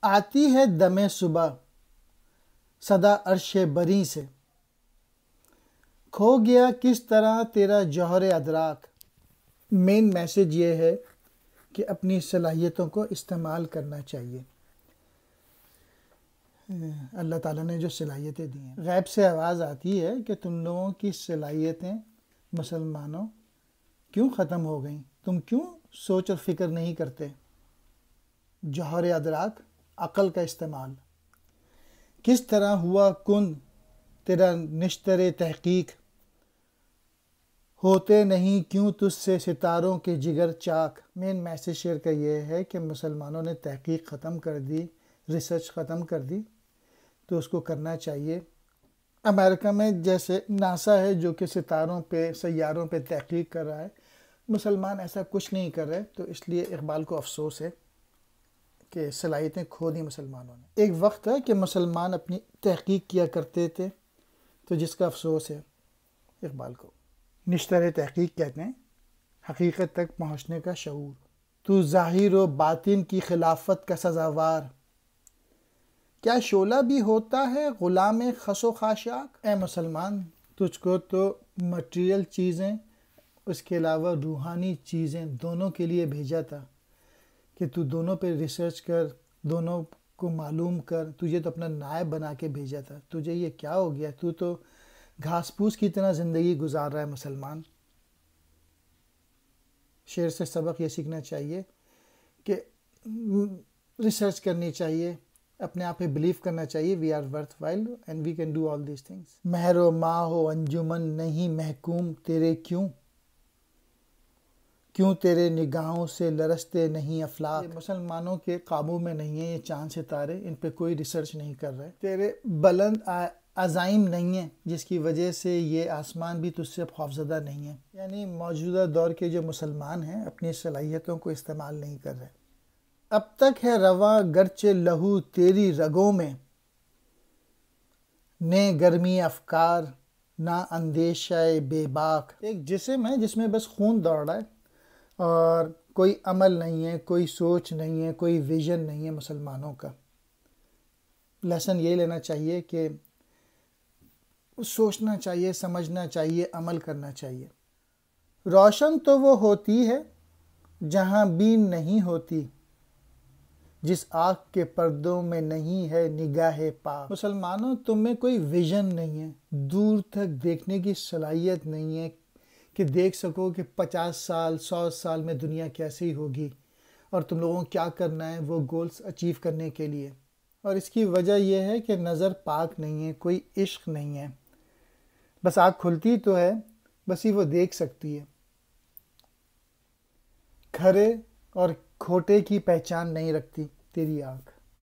آتی ہے دم صبح صدا عرش بری سے، کھو گیا کس طرح تیرا جوہر ادراک۔ مین میسج یہ ہے کہ اپنی صلاحیتوں کو استعمال کرنا چاہیے۔ اللہ تعالیٰ نے جو صلاحیتیں دی ہیں، غیب سے آواز آتی ہے کہ تم لوگوں کی صلاحیتیں مسلمانوں کیوں ختم ہو گئیں، تم کیوں سوچ اور فکر نہیں کرتے۔ جوہر ادراک، عقل کا استعمال۔ کس طرح ہوا کن تیرا نشتر تحقیق، ہوتے نہیں کیوں تجھ سے ستاروں کے جگر چاک۔ مین میسج شیئر کا یہ ہے کہ مسلمانوں نے تحقیق ختم کر دی، ریسرچ ختم کر دی، تو اس کو کرنا چاہیے۔ امریکہ میں جیسے ناسا ہے جو کہ ستاروں پہ، سیاروں پہ تحقیق کر رہا ہے، مسلمان ایسا کچھ نہیں کر رہے، تو اس لیے اقبال کو افسوس ہے کہ صلاحیتیں کھو دی مسلمانوں نے۔ ایک وقت ہے کہ مسلمان اپنی تحقیق کیا کرتے تھے، تو جس کا افسوس ہے اقبال کو۔ نشتر تحقیق کہتے ہیں حقیقت تک پہنچنے کا شعور۔ تو ظاہر و باطن کی خلافت کا سزاوار، کیا شعلہ بھی ہوتا ہے غلام خس و خاشاک۔ اے مسلمان، تجھ کو تو مٹیریل چیزیں اس کے علاوہ روحانی چیزیں دونوں کے لیے بھیجا تھا کہ تو دونوں پہ ریسرچ کر، دونوں کو معلوم کر۔ تجھے تو اپنا نائب بنا کے بھیجا تھا، تجھے یہ کیا ہو گیا؟ تو گھاس پھوس کی طرح زندگی گزار رہا ہے مسلمان۔ شعر سے سبق یہ سیکھنا چاہیے کہ ریسرچ کرنی چاہیے، اپنے آپ پہ بلیو کرنا چاہیے، we are worth while and we can do all these things. مہر و ماہ و انجمن نہیں محکوم تیرے کیوں، کیوں تیرے نگاہوں سے لرزتے نہیں افلاک۔ مسلمانوں کے قابو میں نہیں ہیں یہ چاند ستارے، ان پہ کوئی ریسرچ نہیں کر رہے۔ تیرے بلند عزائم نہیں ہیں جس کی وجہ سے یہ آسمان بھی تجھ سے خوفزدہ نہیں ہے۔ یعنی موجودہ دور کے جو مسلمان ہیں اپنی صلاحیتوں کو استعمال نہیں کر رہے۔ اب تک ہے رواں گرچہ لہو تیری رگوں میں، نے گرمی افکار نہ اندیشہ بے باک۔ ایک جسم ہے جس میں بس خون دوڑ رہا ہے اور کوئی عمل نہیں ہے، کوئی سوچ نہیں ہے، کوئی ویژن نہیں ہے مسلمانوں کا۔ لیسن یہ لینا چاہیے کہ سوچنا چاہیے، سمجھنا چاہیے، عمل کرنا چاہیے۔ روشن تو وہ ہوتی ہے جہاں بین نہیں ہوتی، جس آنکھ کے پردوں میں نہیں ہے نگاہ پاک۔ مسلمانوں تم میں کوئی ویژن نہیں ہے، دور تک دیکھنے کی صلاحیت نہیں ہے کہ دیکھ سکو کہ 50 سال 100 سال میں دنیا کیسی ہوگی اور تم لوگوں کو کیا کرنا ہے وہ گولز اچیو کرنے کے لیے۔ اور اس کی وجہ یہ ہے کہ نظر پاک نہیں ہے، کوئی عشق نہیں ہے۔ بس آنکھ کھلتی تو ہے، بس ہی وہ دیکھ سکتی ہے۔ کھرے اور کھوٹے کی پہچان نہیں رکھتی تیری آنکھ۔